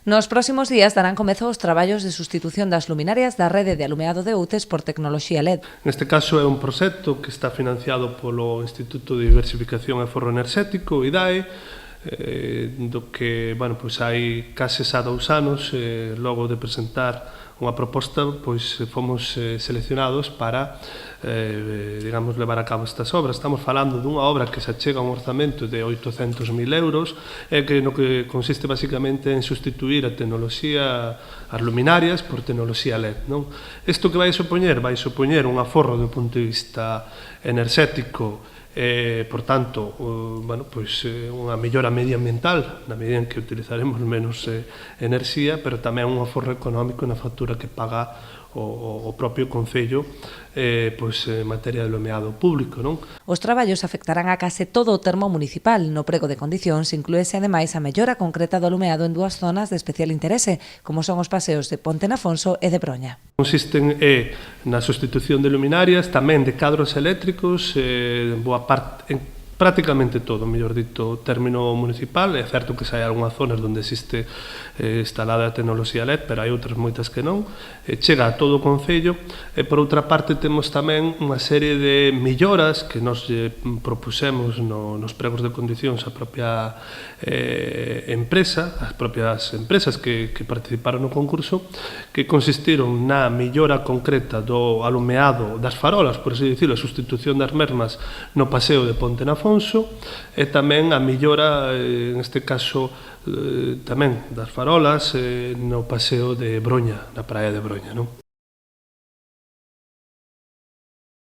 Nos próximos días darán comezo os traballos de sustitución das luminarias da rede de alumeado de Outes por tecnoloxía LED. Neste caso é un proxecto que está financiado polo Instituto de Diversificación e Aforro Enerxético, IDAE, do que, hai case xa 2 anos, logo de presentar unha proposta, fomos seleccionados para, levar a cabo estas obras. Estamos falando dunha obra que se achega a un orzamento de 800.000 euros e que no que consiste basicamente en sustituir a tecnoloxía, as luminarias, por tecnoloxía LED. Isto que vai supoñer? Vai supoñer un aforro do punto de vista enerxético, por tanto, unha mellora medioambiental na medida en que utilizaremos menos enerxía, pero tamén un aforro económico na factura que paga o propio Concello en materia de alumeado público. Os traballos afectarán a case todo o termo municipal. No prego de condicións inclúese ademais a mellora concreta do alumeado en 2 zonas de especial interese, como son os paseos de Ponte Nafonso e de Broña. Consisten na sustitución de luminarias, tamén de cadros eléctricos, boa parte, prácticamente todo, mellor dito, término municipal. É certo que hai algunhas zonas onde existe instalada a tecnoloxía LED, pero hai outras moitas que non. Chega a todo o Concello e, por outra parte, temos tamén unha serie de melloras que nos propusemos nos pregos de condicións a propia empresa, as propias empresas que participaron no concurso, que consistiron na mellora concreta do alumeado das farolas, por así dicirlo, a sustitución das mesmas no paseo de Ponte Nafonso, e tamén a mellora, neste caso, tamén das farolas no paseo de Broña, na praia de Broña.